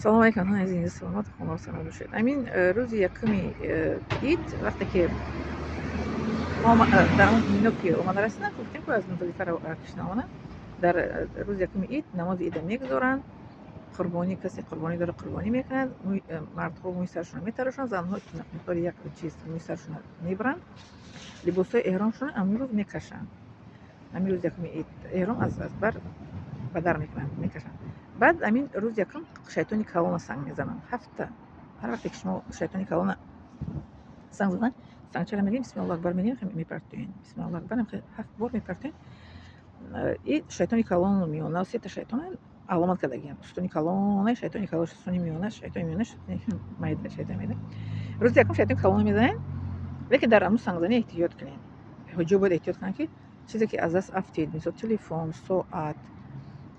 سلام علیکم عزیز، سلامت خدا سلامت باشید. امین روز یکمی عید وقتی که در اون مینو که اومده رسیدن گفتیم که از مزدلفه رو کشنامونه در روز یکمی عید نماز عید میگذارن، قربانی کسی قربانی داره قربانی میکنن، مردها موی سرشون میتراشن، زنها مقدار یک چیز موی سرشون میبرن، لباسای احرامشون امروز روز میکشن. امین روز یکمی عید احرام از بر بدر میکشن. بعد امین روز یکم شیطانی کلون سنگ میزنن. هفته هر وقتی که شما شیطانی کلون سنگ زدن، سنگ چرا میگیم بسم الله اکبر میگیم میپرتین، بسم الله اکبر 7 بار میپرتین. این شیطانی کلون میونه، سه تا شیطان علامت کردگیم. شیطانی کلون، شیطانی کلون، شیطانی میونه، شیطانی میونه، میده شیطان میده. روز یکم شیطانی کلون میزنن، لیکن در امروز سنگ زنی احتیاط کنین. هجوم باید احتیاط کنین که چیزی که از دست افتید، مثل تلفن، ساعت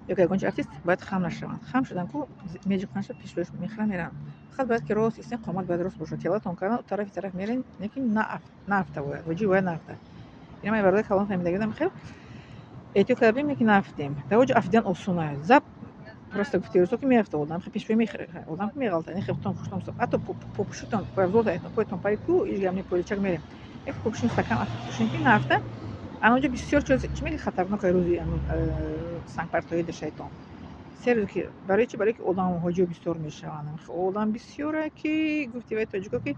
یا که گنج ارتست باید خم نشوند. خم شدن کو میجی کنش پیش بهش میخرن میرن. فقط باید که راست ایستین، قامت باید راست باشه. تیلاتون کردن طرف میرین، لیکن نفته باید وجی باید نفته. اینا من برای کلام فهمیده خیلی احتیاط کردیم، لیکن نفتیم. توجه افدین اصونه زب просто گفتیرسو که میافته بودم خیلی پیش میخره بودم که میغلطه این خیلی خوشم سو حتی پوپشتون پرزوده اینا پایتون پایکو ایش گمنی پولیچک میریم یک پوپشین استکان افشین که نفته. اونجا بسیار چیز میگه خطرناک روزی سنگ پرتوی شیطان. سر که برای چی؟ برای که آدم هجوم بسیار میشوند. آدم بسیاره که گفتی باید توجه که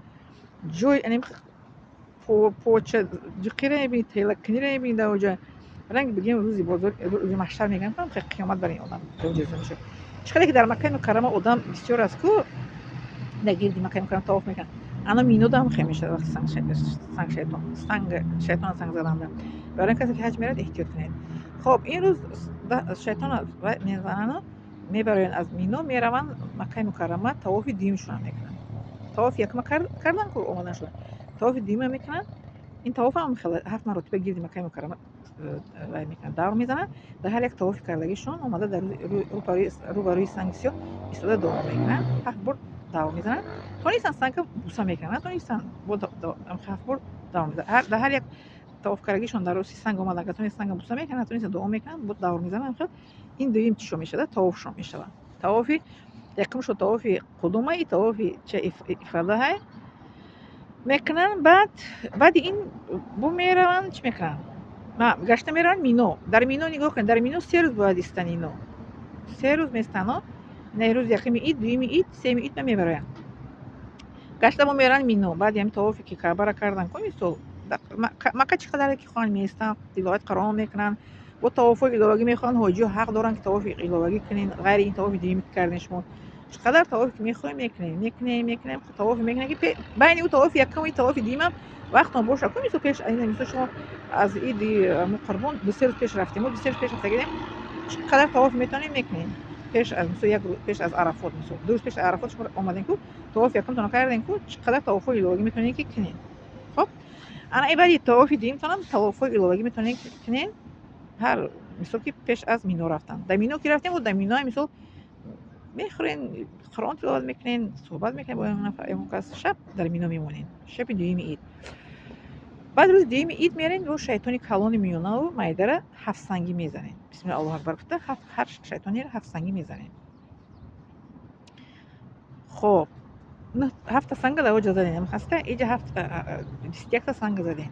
جوی انیم پوچه جقیره بی تلکنیره بی دوجه رنگ بگیم روزی بزرگ روزی محشر میگن کنم خیلی قیامت برای آدم دوجه میشه. چقدر که در مکه مکرمه آدم بسیار است که در گردی مکه مکرمه طواف میکنن. انا مینو دام خیلی میشه وقتی سنگ شیطان سنگ زدنده. برای کسی که حج میرد احتیاط کنید. خب این روز شیطان میزنن میبرن از مینو میرون مکه مکرمه طواف دیمشون میکنن. طواف یک کردن که اومدن شد طواف دیمه میکنن. این طواف هم خیلی 7 مرتبه گرد مکه مکرمه رای میکنن، دور میزنن. در هر یک طواف کردگیشون اومده در روبروی سنگ سیاه ایستاده دعا میکنن. 7 بار دعا میزنن. تو نیستن سنگ بوسه میکنن، تو نیستن بود 7 بار دعا میزنن. در هر یک طواف کردگیشون در روی سنگ اومدن که تو نیستن سنگ بوسه میکنن، تو نیستن دعا میکنن، بود دور میزنن. خیلی این دویم چی میشه؟ طوافشون میشه. طواف یکم شو طواف قدومه، طواف چه افاده های میکنن. بعد این بو میروند چی میکنن؟ ما گشته میرن مینو. در مینو نگاه کن، در مینو 3 روز باید ایستن. اینو 3 روز میستن. نه روز یکمی عید، دویمی عید، سومی عید میبرن. گشته بو میرن مینو. بعد همین طوافی که کعبه را کردن کومی سو مکه چقدر که خان میستن تلاوت قرآن میکنن و طواف الهی میخوان. حاجی حق دارن که طواف الهی کنین، غیر این طواف دیگه میکردن شما. چقدر طواف میخوایم میکنیم طواف میکنه که بین اون طواف یکم و طواف دیمم وقت ما باشه کومی سو پیش این مثل شما از عید قربان 2 روز پیش رفتیم و 2 روز پیش رفتیم. چقدر طواف میتونیم میکنیم پیش از مثلا یک روز پیش از عرفات، مثلا 2 روز پیش عرفات شما اومدین کو طواف یکم تون کردین کو چقدر طواف الهی میتونین که کنین. خب انا ایباری طواف دیم تونم طواف الهی میتونین کنین هر مثلا که پیش از مینو رفتن. در مینو که رفتیم و در مینو مثلا میخورین قرآن تلاوت میکنین، صحبت میکنین با اون نفر اون کس. شب در مینو میمونین. شب دویم عید. بعد روز دویم عید میرین و شیطانی کلون میونه و مایده را 7 سنگی میزنین. بسم الله اکبر گفته هر شیطانی را 7 سنگی میزنین. خب 7 سنگ در اوج زدین. هم خسته اینجا 21 تا سنگ زدین.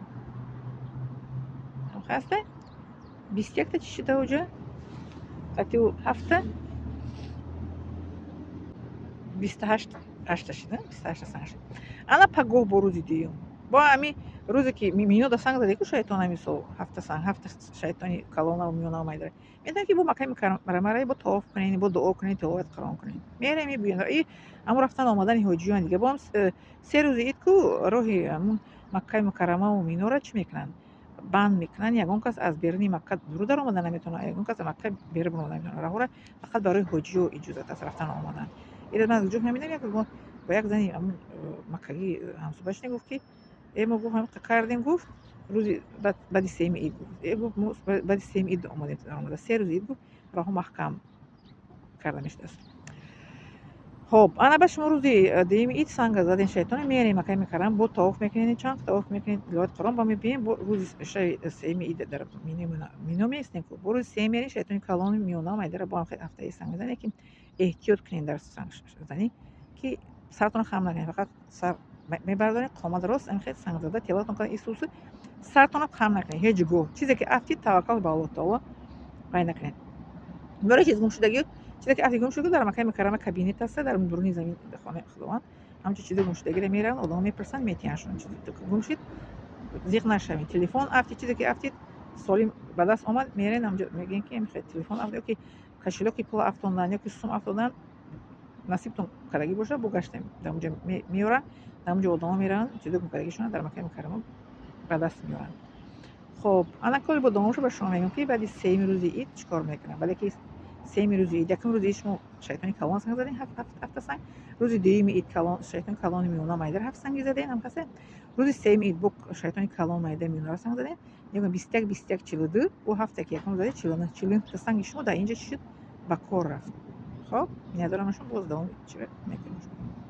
هم خسته 21 تا چی در اوجه اتیو 7 28 شده 28 سنگ شد. انا پگاه با روزی دیگه با امی روزی که مینو دا سنگ زده که شیطان همیسو 7 سنگ 7 شیطانی کلونا و میونا اومده میدن که با مکه مرمره با طواف کنین، با دعا کنین، تلاوت قرآن کنین. میره میبینن ای اما رفتن آمدن حجیان دیگه با هم 3 روز عید کو راهی همون مکه مکرمه و مینو را چی میکنن؟ بند میکنن. یگان کس از بیرونی مکه درو در آمدن نمیتونه، یگان کس مکه بیرون آمدن نمیتونه. راه فقط برای حجی و اجازه است رفتن آمدن. این من از جو همین یک با یک زنی همون مکهی همسوبش نگفت که ما گفت هم کردیم. گفت روزی بعد سیم عید گفت بعد سیم عید آمده 3 روز عید گفت راه محکم کردمش دست. خب انا به شما روزی دیم عید سنگ زدین شیطان میاریم مکه میکردم با طواف میکنین. چند طواف میکنین تلاوت قرآن با میبینین. روز سیم عید در مینو میستین که روز سیم میارین شیطان کلام میونا میداره با هم خیلی هفته سنگ میزنه که احتیاط کنین در سنگ زنی که سرتون خم نکنین، فقط سر میبردارین قامت راست انخیل سنگ زده تیلاتون کنین ایسوسی سرتون خم نکنین هیچ گو چیزی که افتید توکل به الله تعالی پای نکنین. برای چیز گم شدگی چیزی که افتید گم شده در مکان مکرمه کابینت هست در درونی زمین خانه خداوند همچین چیزی گم شدگی میرن آدم میپرسن میتیانشون چیزی گم شد زیغ نشوین. تلفن افتید چیزی که افتید سالم به دست آمد میرین همونجا میگین که میخواید تلفن افتید که کشیلوکی پول افتوندن یا که سوم افتوندن نصیبتون کردگی باشه بگشتیم در اونجا میورن در اونجا آدما میرن چیزی گم کردگیشون در مکان مکرمه به دست میارن. خب الان کلی با داموشو به شما میگم که بعد سه روز عید چیکار میکنم. ولی که سه روز عید یکم روز شما شیطانی کلان سنگ زدین هفت سنگ روز دوم عید کلان شیطان کلان میونا مایدر هفت سنگ زدین هم کسه روز سه عید بو شیطانی کلان مایدر میونا سنگ زدین میگم 21 42 و هفته که یکم زدی 40 تا سنگ شما در اینجا شد با کار رفت. خب ندارم شما باز دوام چی میکنم.